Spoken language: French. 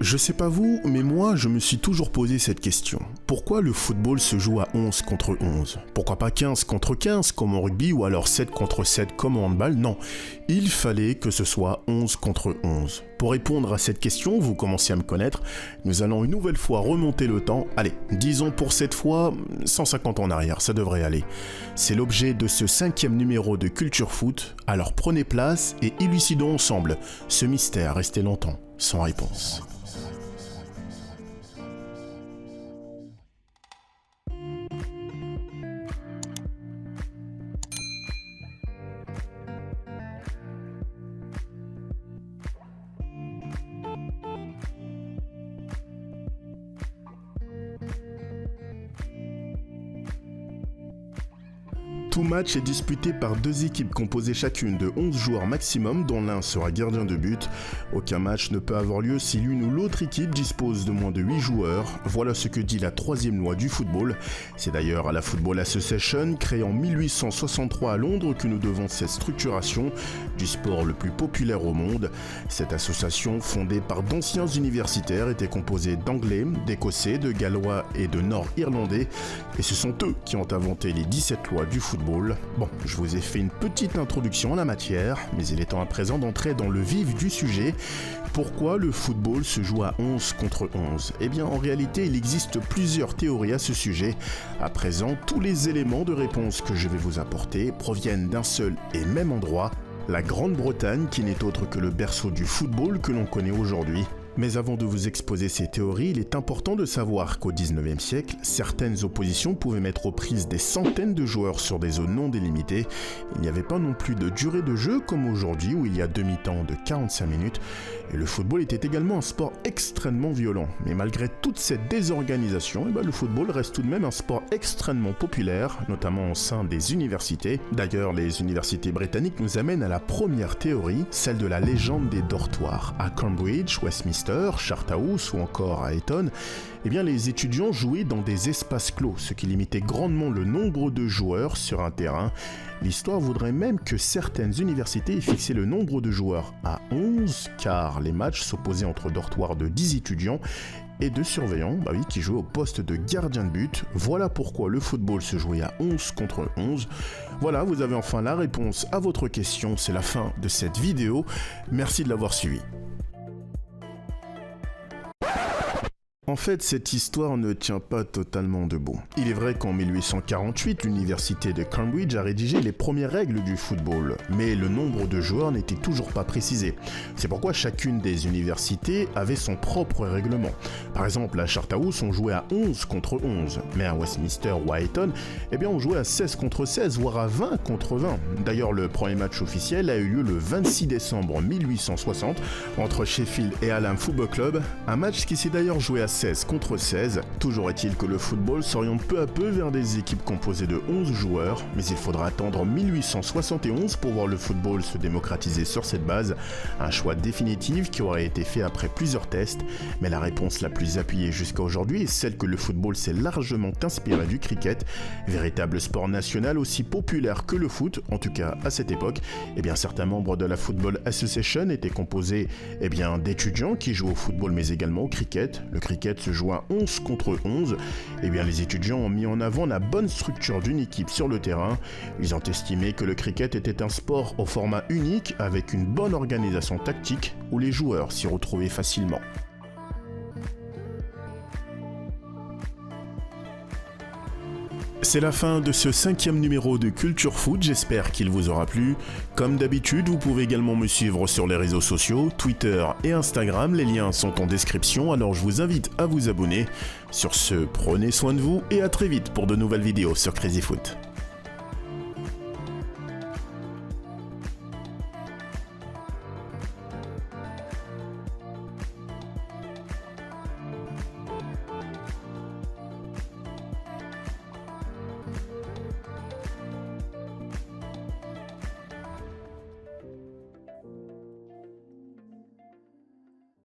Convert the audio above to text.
Je sais pas vous, mais moi je me suis toujours posé cette question. Pourquoi le football se joue à 11 contre 11 ? Pourquoi pas 15 contre 15 comme au rugby ou alors 7 contre 7 comme au handball ? Non, il fallait que ce soit 11 contre 11. Pour répondre à cette question, vous commencez à me connaître, nous allons une nouvelle fois remonter le temps. Allez, disons pour cette fois 150 ans en arrière, ça devrait aller. C'est l'objet de ce 5e numéro de Culture Foot, alors prenez place et élucidons ensemble ce mystère resté longtemps sans réponse. Tout match est disputé par deux équipes composées chacune de 11 joueurs maximum, dont l'un sera gardien de but. Aucun match ne peut avoir lieu si l'une ou l'autre équipe dispose de moins de 8 joueurs. Voilà ce que dit la 3e loi du football. C'est d'ailleurs à la Football Association, créée en 1863 à Londres, que nous devons cette structuration du sport le plus populaire au monde. Cette association, fondée par d'anciens universitaires, était composée d'Anglais, d'Écossais, de Gallois et de Nord-Irlandais. Et ce sont eux qui ont inventé les 17 lois du football. Bon, je vous ai fait une petite introduction en la matière, mais il est temps à présent d'entrer dans le vif du sujet. Pourquoi le football se joue à 11 contre 11 ? Eh bien, en réalité, il existe plusieurs théories à ce sujet. À présent, tous les éléments de réponse que je vais vous apporter proviennent d'un seul et même endroit, la Grande-Bretagne, qui n'est autre que le berceau du football que l'on connaît aujourd'hui. Mais avant de vous exposer ces théories, il est important de savoir qu'au 19e siècle, certaines oppositions pouvaient mettre aux prises des centaines de joueurs sur des zones non délimitées. Il n'y avait pas non plus de durée de jeu comme aujourd'hui où il y a demi-temps de 45 minutes. Et le football était également un sport extrêmement violent. Mais malgré toute cette désorganisation, le football reste tout de même un sport extrêmement populaire, notamment au sein des universités. D'ailleurs, les universités britanniques nous amènent à la première théorie, celle de la légende des dortoirs. À Cambridge, Westminster, Charterhouse ou encore à Eton, les étudiants jouaient dans des espaces clos, ce qui limitait grandement le nombre de joueurs sur un terrain. L'histoire voudrait même que certaines universités aient fixé le nombre de joueurs à 11, car les matchs s'opposaient entre dortoirs de 10 étudiants et de surveillants qui jouaient au poste de gardien de but. Voilà pourquoi le football se jouait à 11 contre 11. Voilà, vous avez enfin la réponse à votre question. C'est la fin de cette vidéo. Merci de l'avoir suivi. En fait, cette histoire ne tient pas totalement debout. Il est vrai qu'en 1848, l'université de Cambridge a rédigé les premières règles du football, mais le nombre de joueurs n'était toujours pas précisé. C'est pourquoi chacune des universités avait son propre règlement. Par exemple, à Charterhouse, on jouait à 11 contre 11, mais à Westminster ou à Eton, on jouait à 16 contre 16, voire à 20 contre 20. D'ailleurs, le premier match officiel a eu lieu le 26 décembre 1860 entre Sheffield et Hallam Football Club, un match qui s'est d'ailleurs joué à 16 contre 16. Toujours est-il que le football s'oriente peu à peu vers des équipes composées de 11 joueurs, mais il faudra attendre 1871 pour voir le football se démocratiser sur cette base, un choix définitif qui aurait été fait après plusieurs tests, mais la réponse la plus appuyée jusqu'à aujourd'hui est celle que le football s'est largement inspiré du cricket, véritable sport national aussi populaire que le foot, en tout cas à cette époque. Certains membres de la Football Association étaient composés d'étudiants qui jouent au football mais également au cricket. Le cricket se joue à 11 contre 11, les étudiants ont mis en avant la bonne structure d'une équipe sur le terrain. Ils ont estimé que le cricket était un sport au format unique avec une bonne organisation tactique où les joueurs s'y retrouvaient facilement. C'est la fin de ce 5e numéro de Culture Foot, j'espère qu'il vous aura plu. Comme d'habitude, vous pouvez également me suivre sur les réseaux sociaux, Twitter et Instagram, les liens sont en description, alors je vous invite à vous abonner. Sur ce, prenez soin de vous et à très vite pour de nouvelles vidéos sur Crazy Foot.